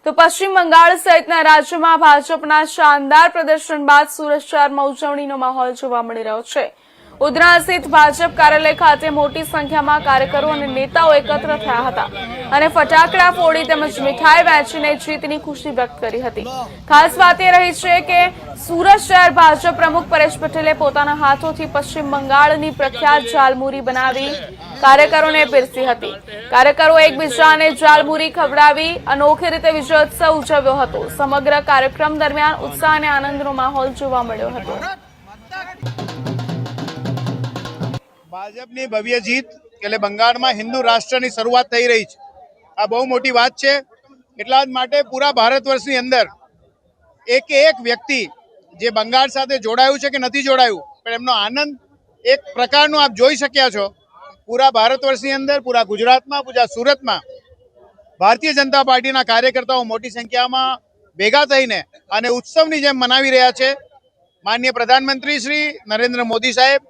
તો પશ્ચિમ બંગાળ સહિતના રાજ્યોમાં ભાજપના શાનદાર પ્રદર્શન બાદ સુરત શહેરમાં ઉજવણીનો માહોલ જોવા મળી રહ્યો છે। ઉધના સ્થિત ભાજપ કાર્યાલય ખાતે મોટી સંખ્યામાં કાર્યકરો અને નેતાઓ એકત્ર થયા હતા અને ફટાકડા ફોડી તેમજ મીઠાઈ વહેંચીને જીતની ખુશી વ્યક્ત કરી હતી। ખાસ વાત એ રહી છે કે સુરત શહેર ભાજપ પ્રમુખ પરેશ પટેલે પોતાના હાથોથી પશ્ચિમ બંગાળની પ્રખ્યાત ઝાલમુરી બનાવી કાર્યકરોને પીરસી હતી। કાર્યકરો એકબીજાને ઝાલમુરી ખવડાવી અનોખી રીતે વિજયોત્સવ ઉજવ્યો હતો। સમગ્ર કાર્યક્રમ દરમિયાન ઉત્સાહ અને આનંદનો માહોલ જોવા મળ્યો હતો। ભાજપની ભવ્ય જીત એટલે બંગાળમાં હિન્દુ રાષ્ટ્રની શરૂઆત થઈ રહી છે। આ બહુ મોટી વાત છે। એટલા જ માટે પૂરા ભારત વર્ષની અંદર એક વ્યક્તિ જે બંગાળ સાથે જોડાયું છે કે નથી જોડાયું પણ એમનો આનંદ એક પ્રકારનો આપ જોઈ શક્યા છો। પૂરા ભારત વર્ષની અંદર પૂરા ગુજરાતમાં પૂરા સુરતમાં ભારતીય જનતા પાર્ટીના કાર્યકર્તાઓ મોટી સંખ્યામાં ભેગા થઈને અને ઉત્સવની જેમ મનાવી રહ્યા છે। માનનીય પ્રધાનમંત્રી શ્રી નરેન્દ્ર મોદી સાહેબ,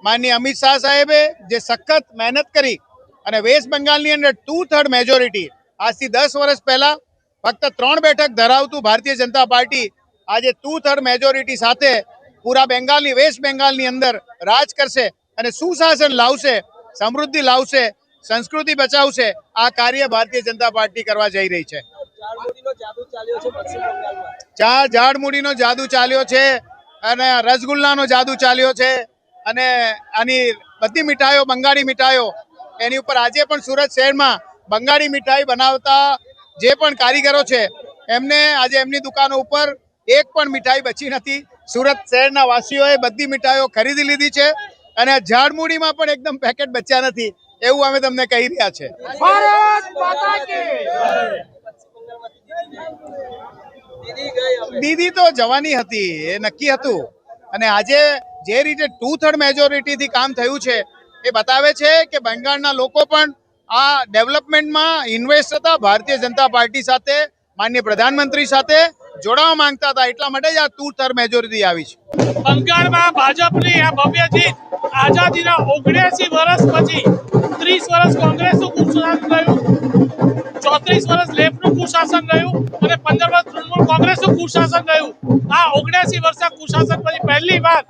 માનનીય અમિત શાહ સાહેબે જે સખત મહેનત કરી અને વેસ્ટ બંગાળની અંદર 2/3 મેજોરિટી આજથી 10 વર્ષ પહેલા ફક્ત 3 બેઠક ધરાવતું ભારતીય જનતા પાર્ટી આજે 2/3 મેજોરિટી સાથે પૂરા બેંગાલની વેસ્ટ બેંગાલની અંદર રાજ કરશે અને સુશાસન લાવશે, સમૃદ્ધિ લાવશે, સંસ્કૃતિ બચાવશે। આ કાર્ય ભારતીય જનતા પાર્ટી કરવા જઈ રહી છે। ઝાડમુડીનો જાદુ ચાલ્યો છે અને રસગુલ્લાનો જાદુ ચાલ્યો છે અને આની બધી મીઠાઈઓ બંગાળી મીઠાઈઓ એની ઉપર આજે પણ સુરત શહેરમાં બંગાળી મીઠાઈ બનાવતા જે પણ કારીગરો છે એમને આજે એમની દુકાનો ઉપર એક પણ મીઠાઈ બચી નથી। સુરત શહેરના વાસીઓએ બધી મીઠાઈઓ ખરીદી લીધી છે અને ઝાડમુડીમાં પણ એકદમ પેકેટ બચ્યા નથી એવું અમે તમને કહી રહ્યા છે। દીદી તો જવાની હતી, એ નક્કી હતું અને આજે જે રીતે 2/3 મેજોરિટીથી કામ થયું છે એ બતાવે છે કે બંગાળના લોકો પણ આ ડેવલપમેન્ટમાં ઇન્વેસ્ટ હતા, ભારતીય જનતા પાર્ટી સાથે, માનનીય પ્રધાનમંત્રી સાથે જોડાવા માંગતા હતા। એટલા માટે જ આ 2/3 મેજોરિટી આવી છે। બંગાળમાં ભાજપની આ ભવ્ય જીત આઝાદીના 79 વર્ષ પછી 30 વર્ષ કોંગ્રેસનું કુશાસન રહ્યું, 34 વર્ષ લેફ્ટનું કુશાસન રહ્યું અને 15 વર્ષ તૃણમૂલ કોંગ્રેસનું કુશાસન રહ્યું। આ 79 વર્ષના કુશાસન પછી પહેલી વાર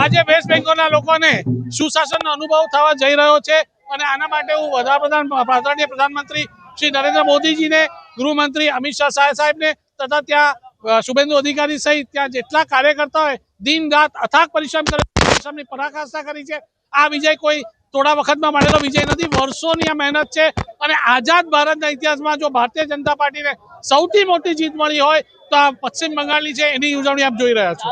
આજે વેસ્ટ બેંગોલના લોકોને સુશાસનનો અનુભવ થવા જઈ રહ્યો છે અને આના માટે હું આદરણીય પ્રધાનમંત્રી શ્રી નરેન્દ્ર મોદીજીને, ગૃહમંત્રી અમિત શાહ સાહેબને તથા ત્યાં શુભેન્દુ અધિકારી સહિત ત્યાં જેટલા કાર્યકર્તાઓએ દિન રાત અથાગ પરિશ્રમની પરાકાષ્ઠા કરી છે। આ વિજય કોઈ થોડા વખતમાં મળેલો વિજય નથી, વર્ષોની આ મહેનત છે અને આઝાદ ભારતના ઇતિહાસમાં જો ભારતીય જનતા પાર્ટીને સૌથી મોટી જીત મળી હોય તો આ પશ્ચિમ બંગાળની છે, એની ઉજવણી આપ જોઈ રહ્યા છો।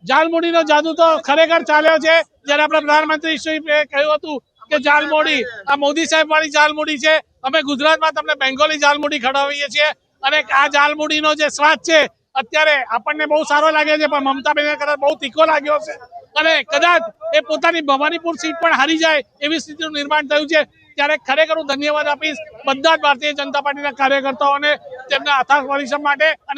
ઝાલમુડીનો જાદુ તો ખરેખર ચાલ્યો છે। જ્યારે આપણા પ્રધાનમંત્રી શ્રી કહ્યું હતું કે ઝાલમુડી આ મોદી સાહેબ વાળી ઝાલમુડી છે, અમે ગુજરાતમાં તમને બેંગોલી ઝાલમુડી ખવડાવીએ છીએ અને આ ઝાલમુડીનો જે સ્વાદ છે અત્યારે આપણને બહુ સારો લાગે છે પણ મમતા બેનર્જી કદાચ બહુ તીખો લાગ્યો છે અને કદાચ એ પોતાની ભવાનીપુર સીટ પણ હારી જાય એવી સ્થિતિનું નિર્માણ થયું છે। ત્યારે ખરેખર હું ધન્યવાદ આપીશ બધા જ ભારતીય જનતા પાર્ટીના કાર્યકર્તાઓને તેમના અથાગ પરિશ્રમ માટે અને